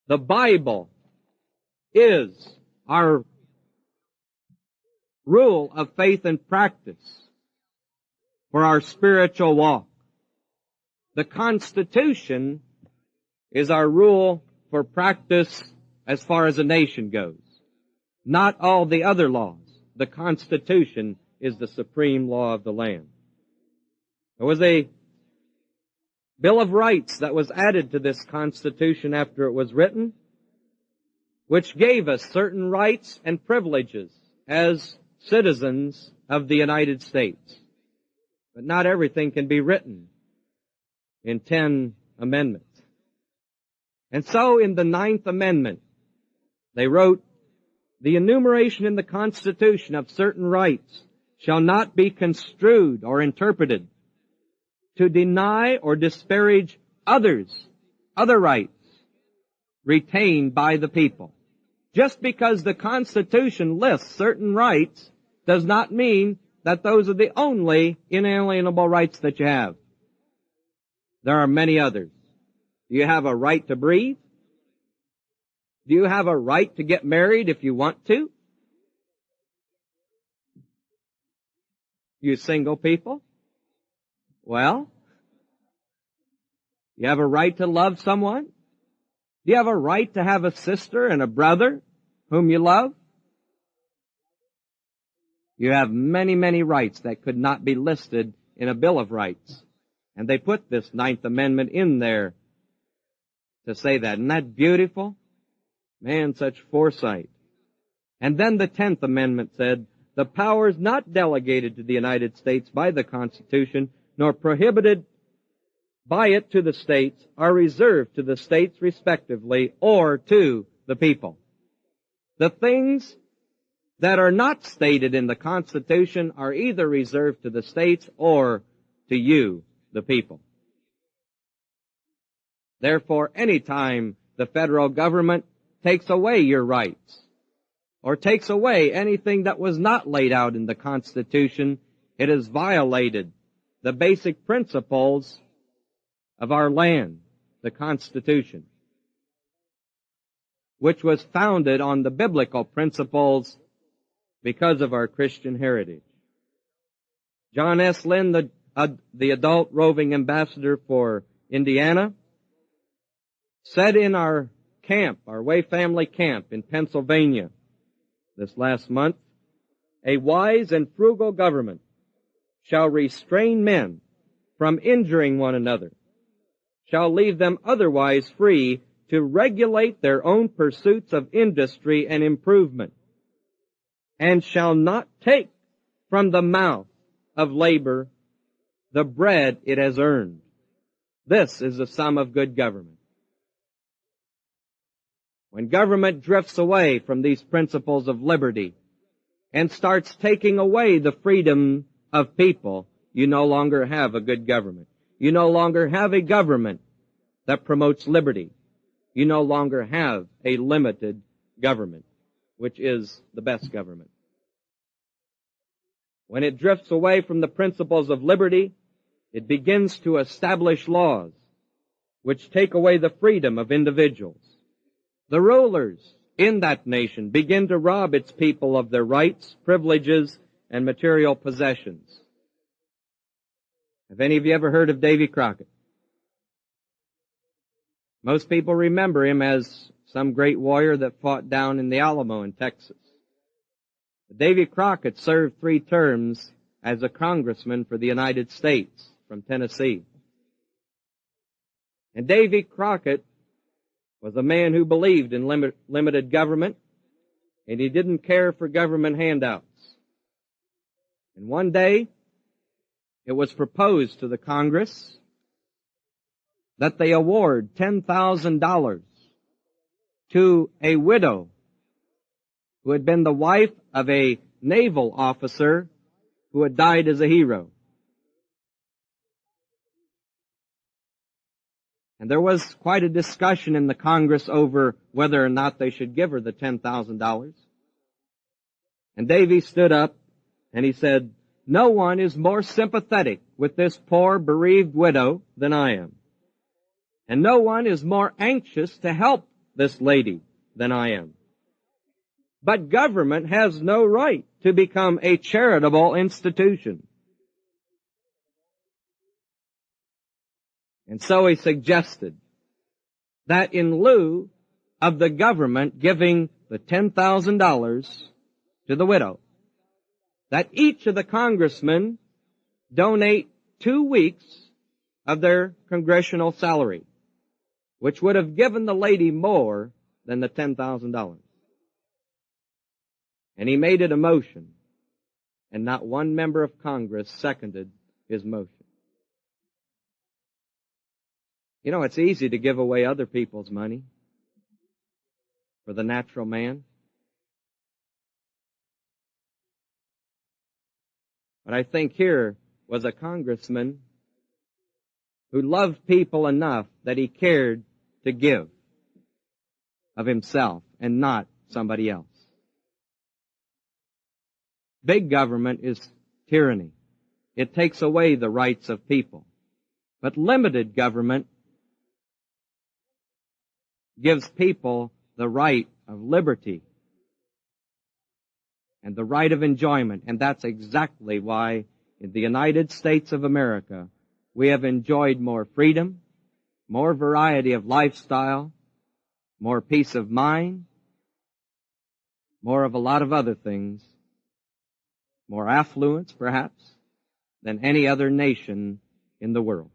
The Bible is our rule of faith and practice for our spiritual walk. The Constitution is our rule for practice as far as a nation goes. Not all the other laws. The Constitution is the supreme law of the land. There was a Bill of Rights that was added to this Constitution after it was written, which gave us certain rights and privileges as citizens of the United States. But not everything can be written in 10 amendments. And so in the 9th Amendment, they wrote, "The enumeration in the Constitution of certain rights shall not be construed or interpreted to deny or disparage other rights retained by the people." Just because the Constitution lists certain rights does not mean that those are the only inalienable rights that you have. There are many others. Do you have a right to breathe? Do you have a right to get married if you want to? You single people? Well, you have a right to love someone? Do you have a right to have a sister and a brother whom you love? You have many, many rights that could not be listed in a Bill of Rights. And they put this 9th Amendment in there to say that. Isn't that beautiful? Man, such foresight. And then the 10th Amendment said, "The powers not delegated to the United States by the Constitution, nor prohibited by it to the states, are reserved to the states respectively, or to the people." The things that are not stated in the Constitution are either reserved to the states or to you, the people. Therefore, any time the federal government takes away your rights, or takes away anything that was not laid out in the Constitution, it has violated the basic principles of our land, the Constitution, which was founded on the biblical principles because of our Christian heritage. John S. Lynn, the adult roving ambassador for Indiana, said in our camp, our Way Family Camp in Pennsylvania this last month, "A wise and frugal government shall restrain men from injuring one another, shall leave them otherwise free to regulate their own pursuits of industry and improvement, and shall not take from the mouth of labor the bread it has earned. This is the sum of good government." When government drifts away from these principles of liberty and starts taking away the freedom of people, you no longer have a good government. You no longer have a government that promotes liberty. You no longer have a limited government, which is the best government. When it drifts away from the principles of liberty, it begins to establish laws which take away the freedom of individuals. The rulers in that nation begin to rob its people of their rights, privileges, and material possessions. Have any of you ever heard of Davy Crockett? Most people remember him as some great warrior that fought down in the Alamo in Texas. Davy Crockett served 3 terms as a congressman for the United States from Tennessee. And Davy Crockett was a man who believed in limited government, and he didn't care for government handouts. And one day, it was proposed to the Congress that they award $10,000 to a widow who had been the wife of a naval officer who had died as a hero. And there was quite a discussion in the Congress over whether or not they should give her the $10,000. And Davy stood up and he said, "No one is more sympathetic with this poor bereaved widow than I am. And no one is more anxious to help this lady than I am. But government has no right to become a charitable institution. And so he suggested that in lieu of the government giving the $10,000 to the widow, that each of the congressmen donate 2 weeks of their congressional salary, which would have given the lady more than the $10,000. And he made it a motion, and not one member of Congress seconded his motion. You know, it's easy to give away other people's money for the natural man. But I think here was a congressman who loved people enough that he cared to give of himself and not somebody else. Big government is tyranny. It takes away the rights of people. But limited government gives people the right of liberty and the right of enjoyment. And that's exactly why in the United States of America we have enjoyed more freedom, more variety of lifestyle, more peace of mind, more of a lot of other things, more affluence perhaps, than any other nation in the world.